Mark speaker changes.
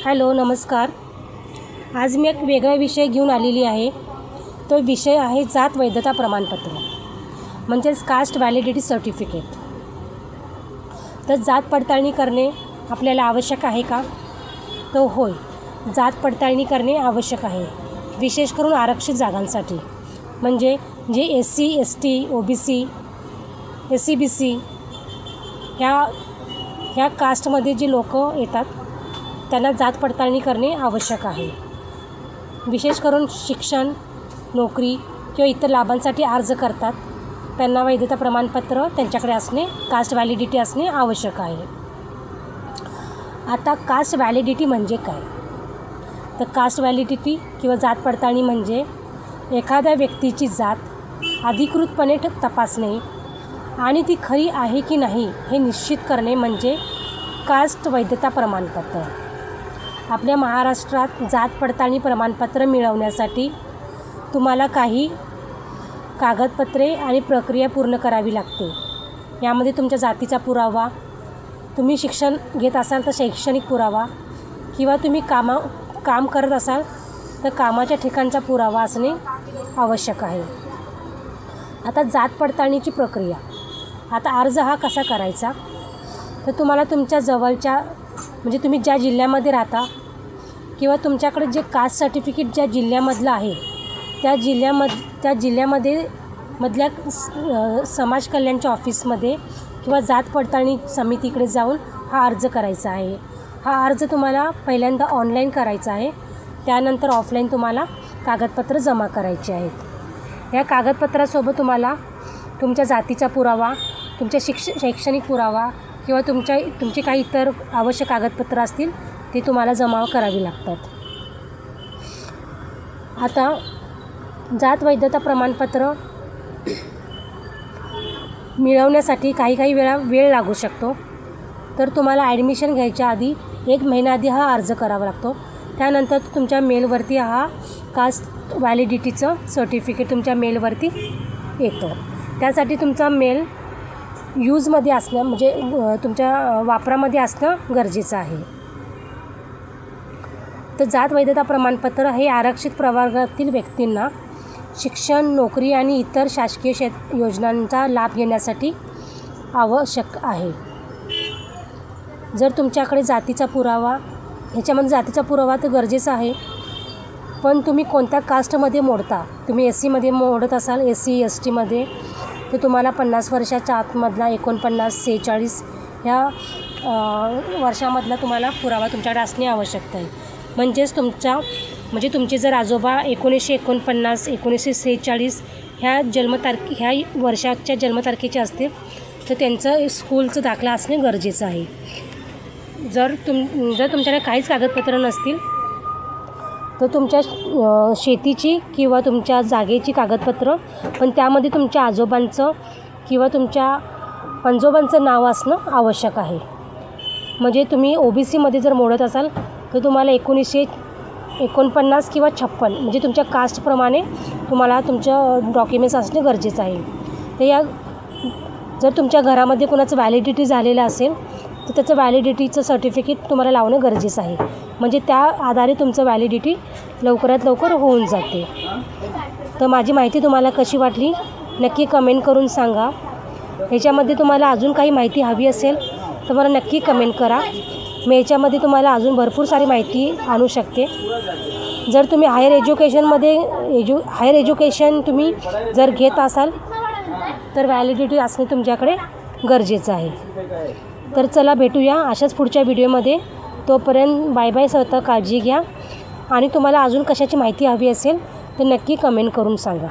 Speaker 1: Hello नमस्कार। आज मी एक वेगळा विषय घेऊन आलेली आहे। तो विषय आहे जात वैधता प्रमाणपत्र म्हणजेच कास्ट व्हॅलिडिटी सर्टिफिकेट। तर जात पडताळणी करणे आपल्याला आवश्यक आहे का? तो होय, जात पडताळणी करणे आवश्यक आहे, विशेष करून आरक्षित जागांसाठी। म्हणजे जे SC ST OBC SC BC ह्या कास्टमध्ये जे लोक येतात त्यांना जात पडताळणी करणे आवश्यक आहे। विशेष करून शिक्षण, नोकरी किंवा इतर लाभांसाठी अर्ज करतात त्यांना वैधता प्रमाणपत्र त्यांच्याकडे असणे, कास्ट व्हॅलिडिटी असणे आवश्यक आहे। आता कास्ट व्हॅलिडिटी म्हणजे काय? तर कास्ट व्हॅलिडिटी किंवा जात पडताळणी म्हणजे एखाद्या व्यक्तीची जात अधिकृतपणे तपासणे आणि ती खरी आहे की नाही हे निश्चित करणे म्हणजे कास्ट वैधता प्रमाणपत्र। आपल्या महाराष्ट्रात जात पडताळणी प्रमाणपत्र मिळवण्यासाठी तुम्हाला काही कागदपत्रे आणि प्रक्रिया पूर्ण करावी लागते। यामध्ये तुमच्या जातीचा पुरावा, तुम्ही शिक्षण घेत असाल तर शैक्षणिक पुरावा किंवा तुम्ही काम करत असाल तर कामाच्या ठिकाणचा पुरावा असणे आवश्यक आहे। आता जात पडताळणीची प्रक्रिया, आता अर्ज हा कसा करायचा? तर तुम्हाला तुमच्या जवळच्या म्हणजे तुम्ही ज्या जिल्ह्यामध्ये राहता किंवा तुमच्याकडे जे कास्ट सर्टिफिकेट ज्या जिल्ह्यामधलं आहे त्या जिल्ह्यामध्ये मधल्या समाज कल्याणच्या ऑफिसमध्ये किंवा जात पडताळणी समितीकडे जाऊन हा अर्ज करायचा आहे। हा अर्ज तुम्हाला पहिल्यांदा ऑनलाईन करायचा आहे, त्यानंतर ऑफलाईन तुम्हाला कागदपत्र जमा करायचे आहेत। या कागदपत्रासोबत तुम्हाला तुमच्या जातीचा पुरावा, तुमच्या शैक्षणिक पुरावा किंवा तुमचे काही इतर आवश्यक कागदपत्र असतील ते तुम्हाला जमा करावी लागतात। आता जात वैधता प्रमाणपत्र मिळवण्यासाठी काही वेळा वेळ लागू शकतो। तर तुम्हाला ॲडमिशन घ्यायच्या आधी 1 महिन्याआधी हा अर्ज करावा लागतो। त्यानंतर तुमच्या मेलवरती हा कास्ट व्हॅलिडिटीचं सर्टिफिकेट तुमच्या मेलवरती येतं। त्यासाठी तुमचा मेल यूजमध्ये असणं म्हणजे तुमच्या वापरामध्ये असणं गरजेचं आहे। तर जात वैधता प्रमाणपत्र हे आरक्षित प्रवर्गातील व्यक्तींना शिक्षण, नोकरी आणि इतर शासकीय योजनांचा लाभ घेण्यासाठी आवश्यक आहे। जर तुमच्याकडे जातीचा पुरावा, ह्याच्यामध्ये जातीचा पुरावा तर गरजेचा आहे, पण तुम्ही कोणत्या कास्टमध्ये मोडता, तुम्ही SCमध्ये मोडत असाल, SC STमध्ये, तर तुम्हाला 50 वर्षाच्या आतमधला 49 46 ह्या वर्षामधला तुम्हाला पुरावा तुमच्याकडे असणे आवश्यक आहे। म्हणजेच तुमचे जर आजोबा 1949 1946 ह्या वर्षाच्या जन्मतारखेचे असतील तर त्यांचं स्कूलचं दाखला असणे गरजेचं आहे। जर तुमच्याकडे काहीच कागदपत्र नसतील तर तुमच्या शेतीची किंवा तुमच्या जागेची कागदपत्र, पण त्यामध्ये तुमच्या आजोबांचं किंवा तुमच्या पणजोबांचं नाव असणं आवश्यक आहे। म्हणजे तुम्ही OBCमध्ये जर मोडत असाल तर तुम्हाला 1949 किंवा 56 म्हणजे तुमच्या कास्टप्रमाणे तुम्हाला तुमचं डॉक्युमेंट्स असणे गरजेचं आहे। तर जर तुमच्या घरामध्ये कोणाचं व्हॅलिडिटी झालेलं असेल तर त्याचं व्हॅलिडिटीचं सर्टिफिकेट तुम्हाला लावणं गरजेचं आहे, म्हणजे त्या आधारे तुमचं व्हॅलिडिटी लवकरात लवकर होऊन जाते। तर माझी माहिती तुम्हाला कशी वाटली नक्की कमेंट करून सांगा। ह्याच्यामध्ये तुम्हाला अजून काही माहिती हवी असेल तर मला नक्की कमेंट करा, मी ह्याच्यामध्ये तुम्हाला अजून भरपूर सारी माहिती आणू शकते। जर तुम्ही हायर एज्युकेशन तुम्ही जर घेत असाल तर व्हॅलिडिटी असणे तुमच्याकडे गरजेचं आहे। तर चला भेटूया अशाच पुढच्या व्हिडिओमध्ये। तोपर्यंत बाय बाय, स्वतः काळजी घ्या आणि तुम्हाला अजून कशाची माहिती हवी असेल तर नक्की कमेंट करून सांगा।